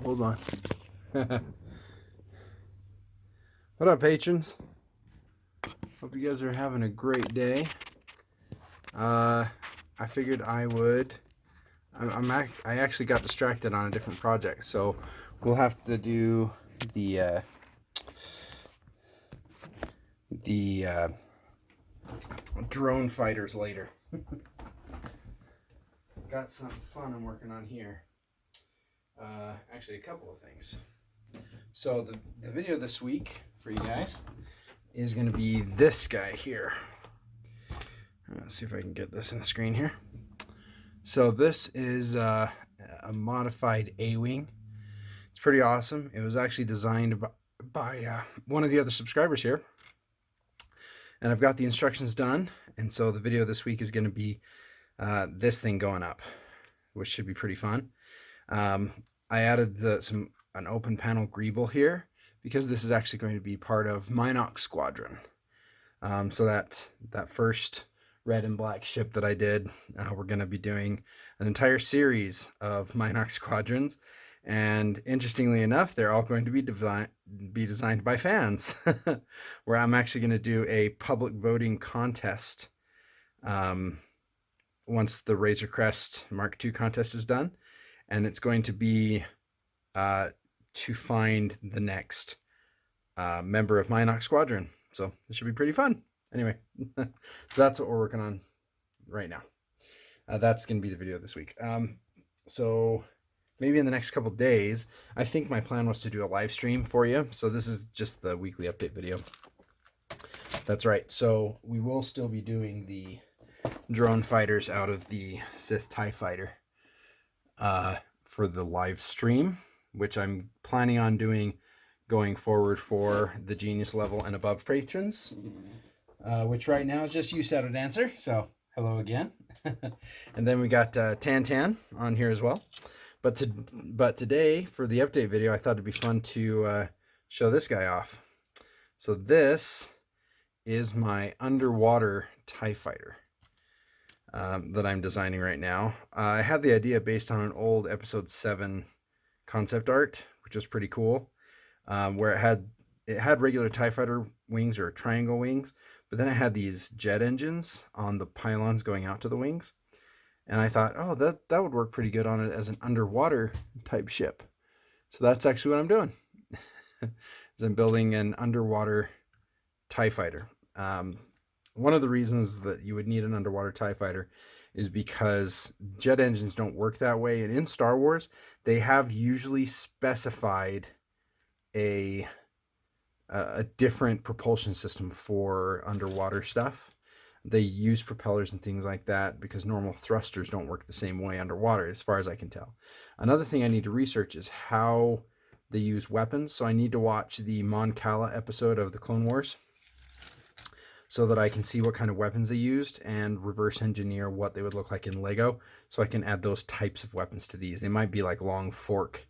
hold on. What up, patrons? Hope you guys are having a great day. I figured I would. I actually got distracted on a different project, so we'll have to do the drone fighters later. Got something fun I'm working on here. Actually, a couple of things. So the video this week for you guys is going to be this guy here. Let's see if I can get this in the screen here. So this is a modified A-Wing. It's pretty awesome. It was actually designed by one of the other subscribers here. And I've got the instructions done. And so the video this week is going to be this thing going up, which should be pretty fun. I added an open panel greeble here because this is actually going to be part of Minox Squadron. So that first red and black ship that I did, we're going to be doing an entire series of Minox Squadrons. And interestingly enough, they're all going to be designed by fans, where I'm actually going to do a public voting contest once the Razor Crest Mark II contest is done. And it's going to be to find the next member of Minox Squadron. So this should be pretty fun. Anyway, so that's what we're working on right now. That's going to be the video this week. So maybe in the next couple days, I think my plan was to do a live stream for you. So this is just the weekly update video. That's right. So we will still be doing the drone fighters out of the Sith TIE Fighter for the live stream, which I'm planning on doing going forward for the Genius level and above patrons, which right now is just you, Shadow Dancer. So hello again. And then we got Tan on here as well. But today for the update video, I thought it'd be fun to show this guy off. So this is my underwater TIE Fighter that I'm designing right now. I had the idea based on an old episode 7 concept art, which was pretty cool, where it had regular TIE Fighter wings or triangle wings, but then it had these jet engines on the pylons going out to the wings. And I thought, oh, that would work pretty good on it as an underwater type ship. So that's actually what I'm doing. is I'm building an underwater TIE Fighter. One of the reasons that you would need an underwater TIE Fighter is because jet engines don't work that way. And in Star Wars, they have usually specified a different propulsion system for underwater stuff. They use propellers and things like that because normal thrusters don't work the same way underwater, as far as I can tell. Another thing I need to research is how they use weapons. So I need to watch the Mon Cala episode of the Clone Wars so that I can see what kind of weapons they used and reverse engineer what they would look like in Lego, so I can add those types of weapons to these. They might be like long fork,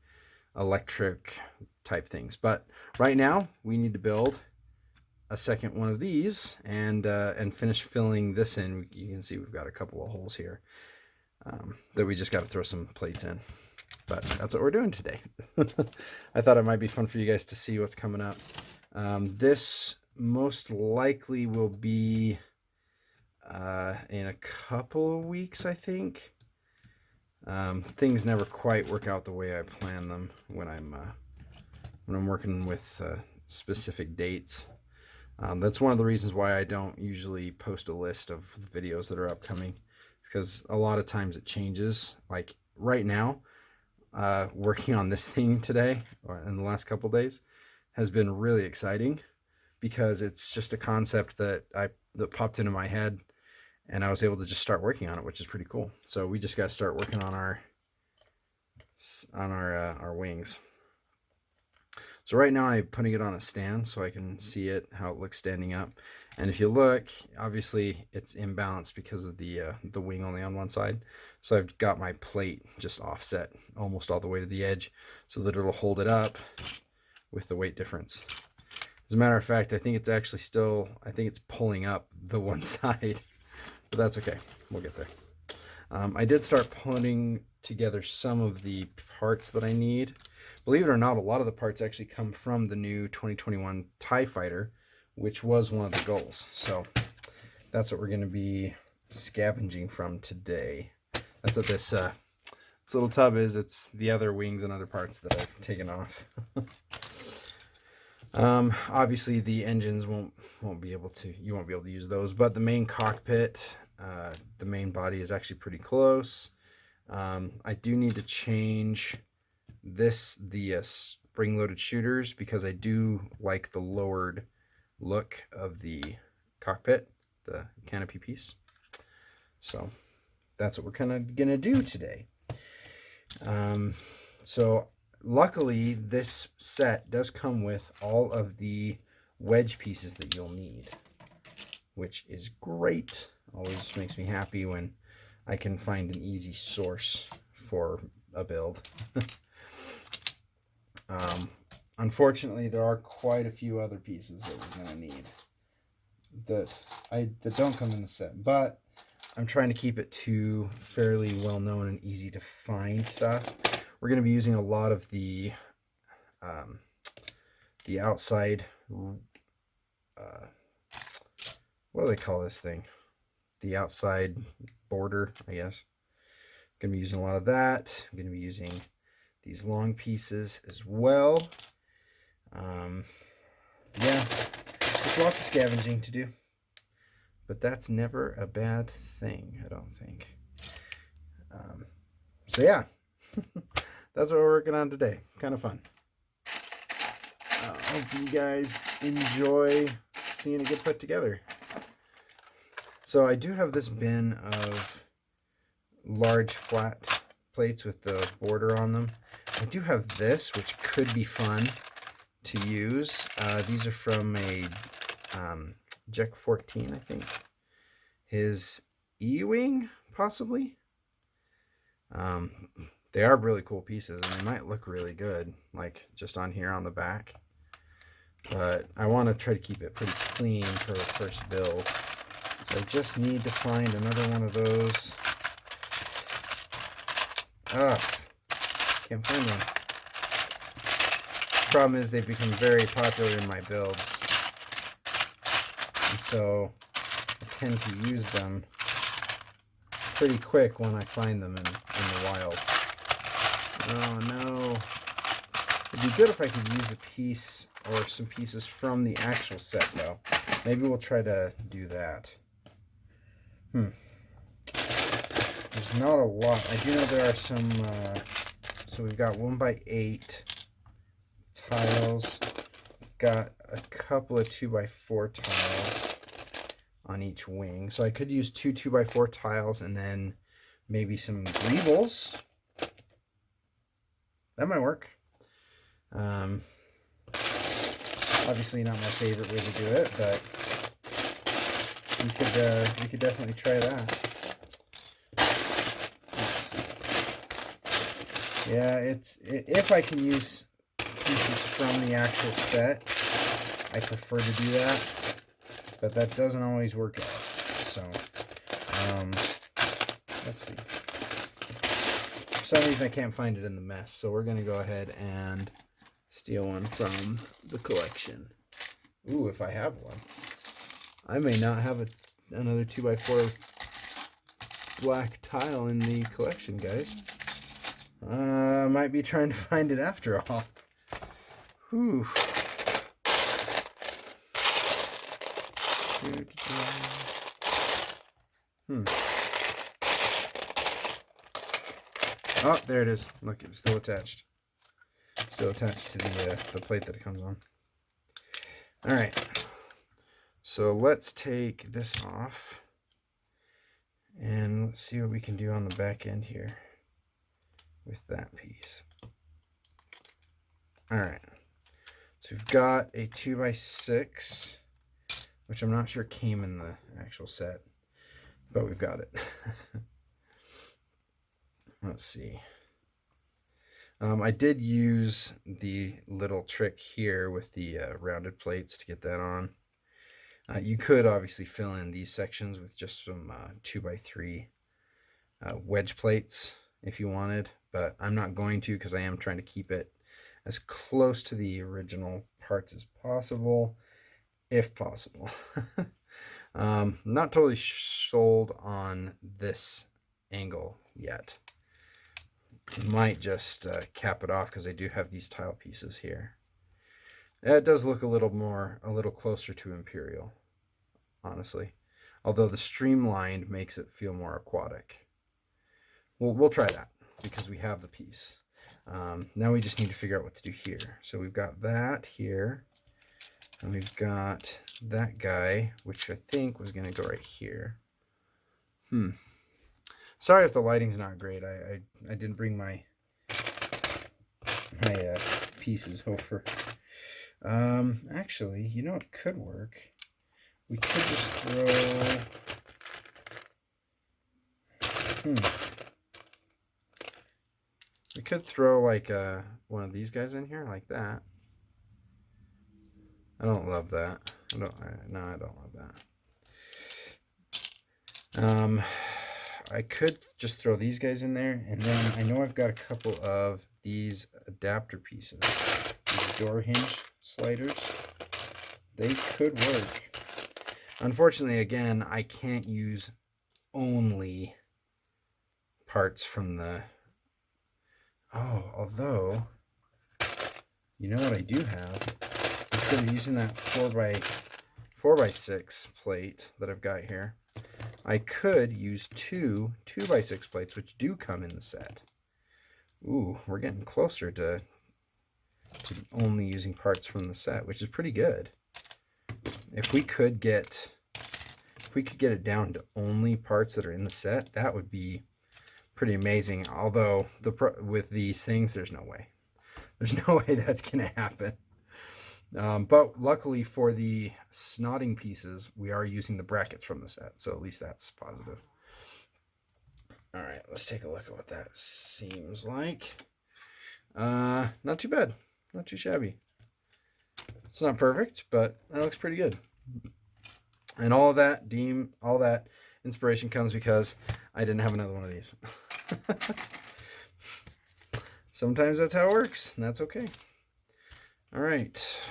electric type things. But right now we need to build a second one of these and finish filling this in. You can see we've got a couple of holes here that we just got to throw some plates in. But that's what we're doing today. I thought it might be fun for you guys to see what's coming up. This most likely will be in a couple of weeks, I think. Things never quite work out the way I plan them when I'm working with specific dates. That's one of the reasons why I don't usually post a list of videos that are upcoming, because a lot of times it changes. Like right now, working on this thing today or in the last couple days has been really exciting, because it's just a concept that popped into my head, and I was able to just start working on it, which is pretty cool. So we just got to start working on our wings. So right now I'm putting it on a stand so I can see it, how it looks standing up. And if you look, obviously it's imbalanced because of the wing only on one side. So I've got my plate just offset almost all the way to the edge so that it'll hold it up with the weight difference. As a matter of fact, I think it's actually it's pulling up the one side, but that's okay. We'll get there. I did start putting together some of the parts that I need, believe it or not, a lot of the parts actually come from the new 2021 TIE Fighter, which was one of the goals. So that's what we're going to be scavenging from today. That's what this little tub is. It's the other wings and other parts that I've taken off. Obviously the engines you won't be able to use those, but the main cockpit, the main body is actually pretty close. I do need to change the spring-loaded shooters because I do like the lowered look of the cockpit, the canopy piece. So that's what we're kind of gonna do today. So luckily this set does come with all of the wedge pieces that you'll need, which is great. Always makes me happy when I can find an easy source for a build. Unfortunately, there are quite a few other pieces that we're going to need that don't come in the set, but I'm trying to keep it to fairly well known and easy to find stuff. We're going to be using a lot of the outside, what do they call this thing? The outside border, I guess. Going to be using a lot of that. I'm going to be using these long pieces as well. Yeah, there's lots of scavenging to do, but that's never a bad thing, I don't think. So yeah, that's what we're working on today. Kind of fun. I hope you guys enjoy seeing it get put together. So I do have this bin of large flat plates with the border on them. I do have this, which could be fun to use. These are from a Jek 14, I think. His E-Wing, possibly. They are really cool pieces, and they might look really good, like just on here on the back. But I want to try to keep it pretty clean for the first build. So I just need to find another one of those. Can't find one. The problem is they've become very popular in my builds, and so I tend to use them pretty quick when I find them in the wild. Oh no. It'd be good if I could use a piece or some pieces from the actual set though. Maybe we'll try to do that. There's not a lot. I do know there are some, so we've got 1x8 tiles, got a couple of 2x4 tiles on each wing. So I could use 2 2x4 tiles and then maybe some greebles. That might work. Obviously not my favorite way to do it, but we could definitely try that. Yeah, if I can use pieces from the actual set, I prefer to do that, but that doesn't always work out. So, let's see. For some reason I can't find it in the mess, so we're gonna go ahead and steal one from the collection. Ooh, if I have one. I may not have another 2x4 black tile in the collection, guys. Might be trying to find it after all. Whew. Oh, there it is. Look, it's still attached. Still attached to the plate that it comes on. All right. So let's take this off. And let's see what we can do on the back end here with that piece. All right. So we've got a 2x6, which I'm not sure came in the actual set, but we've got it. Let's see. I did use the little trick here with the rounded plates to get that on. You could obviously fill in these sections with just some 2x3 wedge plates if you wanted, but I'm not going to because I am trying to keep it as close to the original parts as possible, if possible. Not totally sold on this angle yet. Might just cap it off because I do have these tile pieces here. It does look a little closer to Imperial, honestly. Although the streamlined makes it feel more aquatic. We'll try that because we have the piece. Now we just need to figure out what to do here. So we've got that here, and we've got that guy, which I think was going to go right here. Sorry if the lighting's not great. I didn't bring my pieces over. Actually, you know what could work? We could just throw... We could throw like one of these guys in here, like that. I don't love that. I don't love that. I could just throw these guys in there, and then I know I've got a couple of these adapter pieces, these door hinge sliders. They could work. Unfortunately, again, I can't use only parts from the... Oh, although, you know what I do have? Instead of using that 4x6 plate that I've got here, I could use two 2x6 plates, which do come in the set. Ooh, we're getting closer to only using parts from the set, which is pretty good. If we could get it down to only parts that are in the set, that would be pretty amazing. Although with these things, there's no way that's gonna happen. But luckily for the snotting pieces, we are using the brackets from the set, so at least that's positive. All right, let's take a look at what that seems like. Not too bad, not too shabby. It's not perfect, but it looks pretty good. And all that inspiration comes because I didn't have another one of these. Sometimes that's how it works, and that's okay. All right.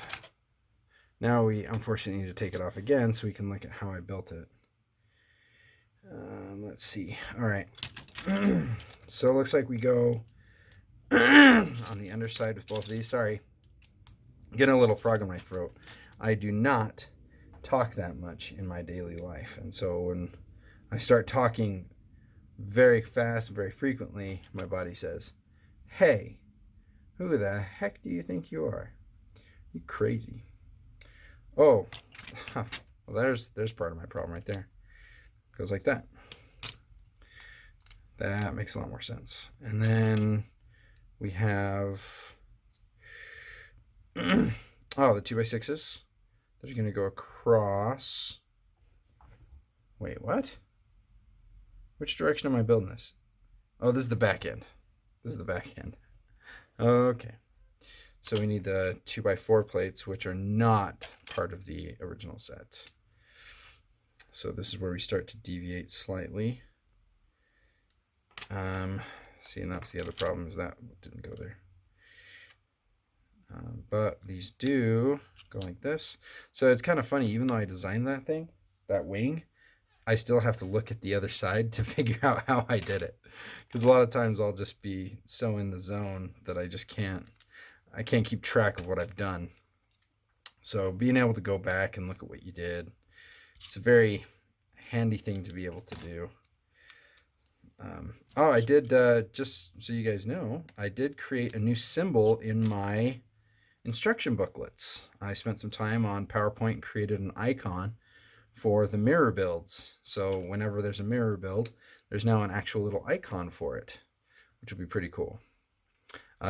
Now we unfortunately need to take it off again so we can look at how I built it. Let's see. All right. So it looks like we go on the underside with both of these. Sorry. I'm getting a little frog in my throat. I do not talk that much in my daily life. And so when I start talking very fast and very frequently, my body says, "Hey, who the heck do you think you are? You crazy." Oh, well, there's part of my problem right there. It goes like that. That makes a lot more sense. And then we have the 2x6s. They're going to go across. Wait, what? Which direction am I building this? Oh, this is the back end. This is the back end. Okay. So we need the 2x4 plates, which are not part of the original set. So this is where we start to deviate slightly. See, and that's the other problem, is that didn't go there. But these do go like this. So it's kind of funny, even though I designed that thing, that wing, I still have to look at the other side to figure out how I did it. Because a lot of times I'll just be so in the zone that I can't keep track of what I've done. So being able to go back and look at what you did, it's a very handy thing to be able to do. I did, just so you guys know, I did create a new symbol in my instruction booklets. I spent some time on PowerPoint and created an icon for the mirror builds. So whenever there's a mirror build, there's now an actual little icon for it, which will be pretty cool.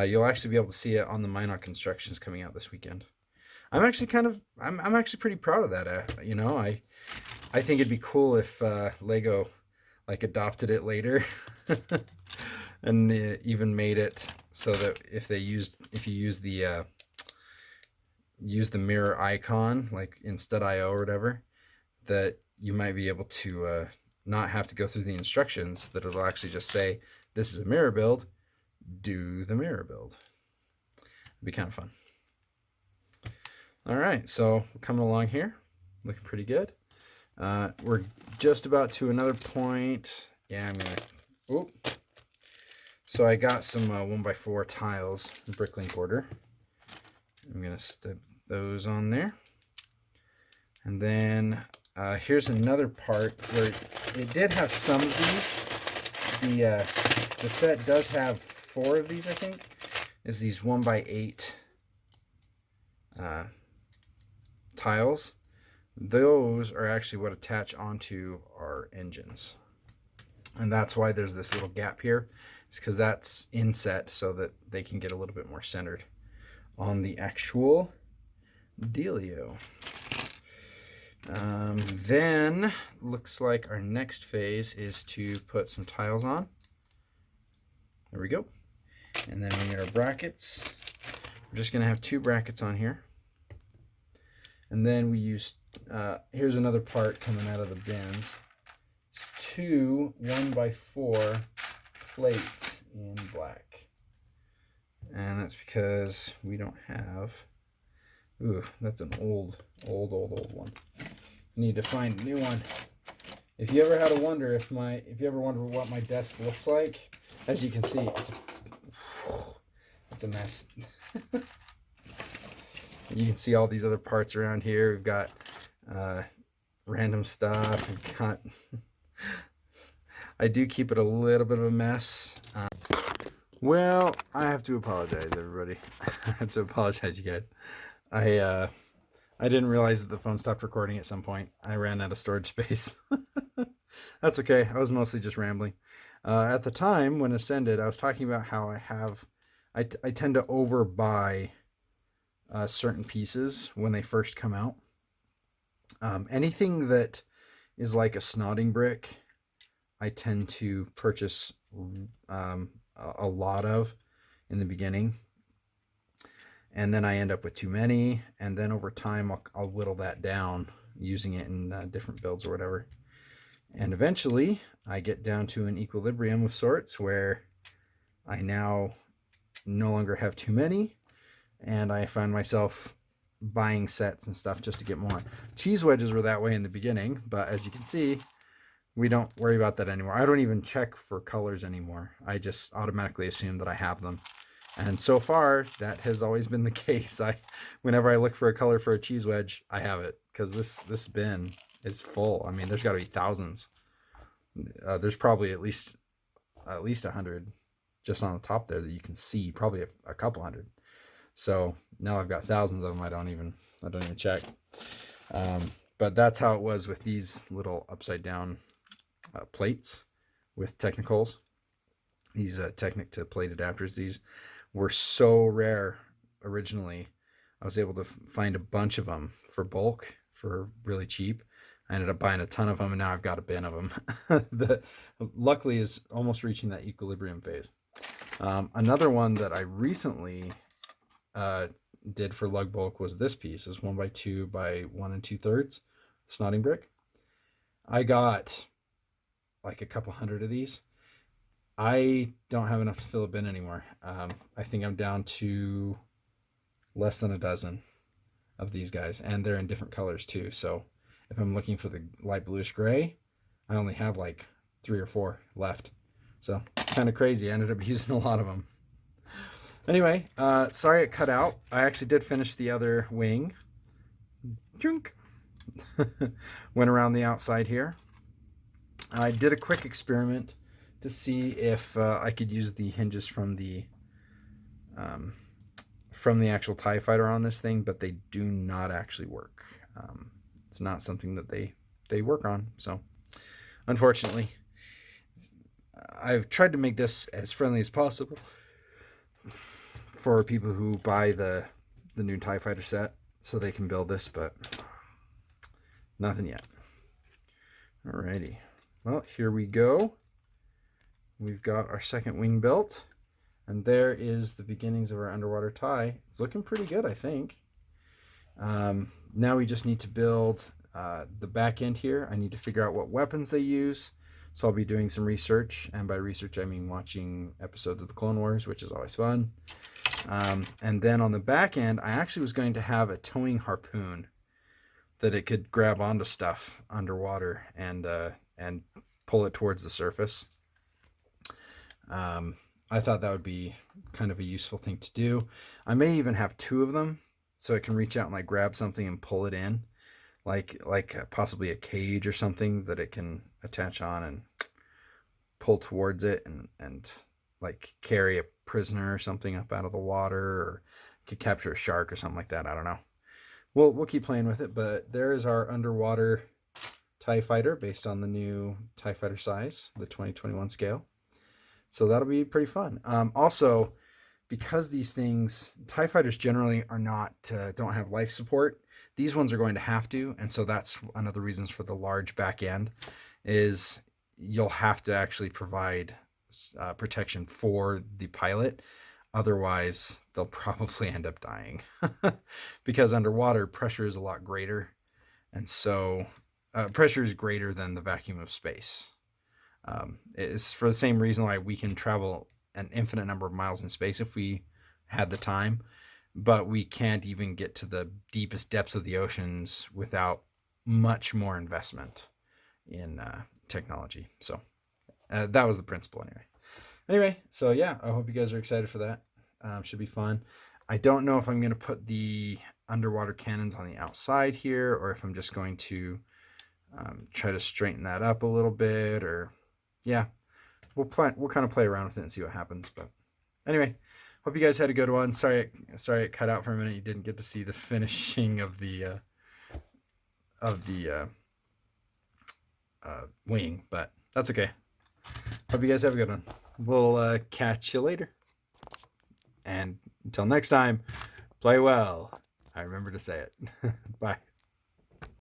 You'll actually be able to see it on the Minoc Constructions coming out this weekend. I'm actually I'm actually pretty proud of that. You know, I think it'd be cool if Lego like adopted it later and even made it so that if you use the mirror icon like in Stud.io or whatever, that you might be able to not have to go through the instructions, that it'll actually just say, this is a mirror build, do the mirror build. It'd be kind of fun. All right, so we're coming along here, looking pretty good. We're just about to another point. Yeah, I'm gonna. Oop. So I got some 1x4 tiles, Bricklink order. I'm gonna stick those on there, and then here's another part where it did have some of these. The set does have 4 of these, I think. Is these 1x8 tiles. Those are actually what attach onto our engines, and that's why there's this little gap here. It's because that's inset so that they can get a little bit more centered on the actual dealio. Then looks like our next phase is to put some tiles on. There we go. And then we get our brackets. We're just gonna have 2 brackets on here. And then we use, here's another part coming out of the bins. It's 2 1x4 plates in black. And that's because we don't have, ooh, that's an old one. Need to find a new one. If you ever had to wonder if you ever wonder what my desk looks like, as you can see, it's a mess. You can see all these other parts around here. We've got random stuff. We've got. I do keep it a little bit of a mess. Well, I have to apologize, everybody. I have to apologize, you guys. I didn't realize that the phone stopped recording at some point. I ran out of storage space. That's okay. I was mostly just rambling. At the time when Ascended, I was talking about how I tend to overbuy certain pieces when they first come out. Anything that is like a snotting brick, I tend to purchase a lot of in the beginning, and then I end up with too many, and then over time I'll whittle that down using it in different builds or whatever, and eventually I get down to an equilibrium of sorts where I now no longer have too many, and I find myself buying sets and stuff just to get more. Cheese wedges were that way in the beginning, but as you can see, we don't worry about that anymore. I don't even check for colors anymore. I just automatically assume that I have them. And so far, that has always been the case. Whenever I look for a color for a cheese wedge, I have it, because this bin is full. I mean, there's got to be thousands. There's probably at least 100 just on the top there that you can see, probably a couple hundred. So now I've got thousands of them. I don't even check. But that's how it was with these little upside down plates with Technicols. These Technic to plate adapters. These were so rare originally. I was able to find a bunch of them for bulk for really cheap. I ended up buying a ton of them, and now I've got a bin of them. Luckily is almost reaching that equilibrium phase. Another one that I recently did for lug bulk was this piece. Is 1x2 by 1 2/3 snotting brick. I got like a couple hundred of these. I don't have enough to fill a bin anymore. I think I'm down to less than a dozen of these guys, and they're in different colors too. So if I'm looking for the light bluish gray, I only have like 3 or 4 left. So kind of crazy. I ended up using a lot of them. Anyway, sorry it cut out. I actually did finish the other wing. Junk. Went around the outside here. I did a quick experiment to see if I could use the hinges from the actual TIE Fighter on this thing, but they do not actually work. It's not something that they work on. So unfortunately, I've tried to make this as friendly as possible for people who buy the new TIE Fighter set so they can build this, but nothing yet. Alrighty. Well, here we go. We've got our second wing built, and there is the beginnings of our underwater tie. It's looking pretty good, I think. Now we just need to build the back end here. I need to figure out what weapons they use. So I'll be doing some research, and by research I mean watching episodes of the Clone Wars, which is always fun. And then on the back end, I actually was going to have a towing harpoon that it could grab onto stuff underwater and pull it towards the surface. I thought that would be kind of a useful thing to do. I may even have two of them so it can reach out and like grab something and pull it in, like possibly a cage or something that it can attach on and pull towards it and like carry a prisoner or something up out of the water, or could capture a shark or something like that. I don't know. We'll keep playing with it, but there is our underwater TIE fighter based on the new TIE fighter size, the 2021 scale. So that'll be pretty fun. Also, because these things, TIE fighters generally are not, don't have life support, these ones are going to have to. And so that's one of the reasons for the large back end is you'll have to actually provide protection for the pilot. Otherwise, they'll probably end up dying because underwater pressure is a lot greater. And so pressure is greater than the vacuum of space. It's for the same reason why we can travel an infinite number of miles in space if we had the time, but we can't even get to the deepest depths of the oceans without much more investment in technology. So that was the principle anyway. So yeah, I hope you guys are excited for that. Should be fun. I don't know if I'm going to put the underwater cannons on the outside here, or if I'm just going to try to straighten that up a little bit, or yeah, we'll kind of play around with it and see what happens. But anyway, hope you guys had a good one. Sorry it cut out for a minute. You didn't get to see the finishing of the wing, but that's okay. Hope you guys have a good one. We'll catch you later. And until next time, play well. I remember to say it. Bye.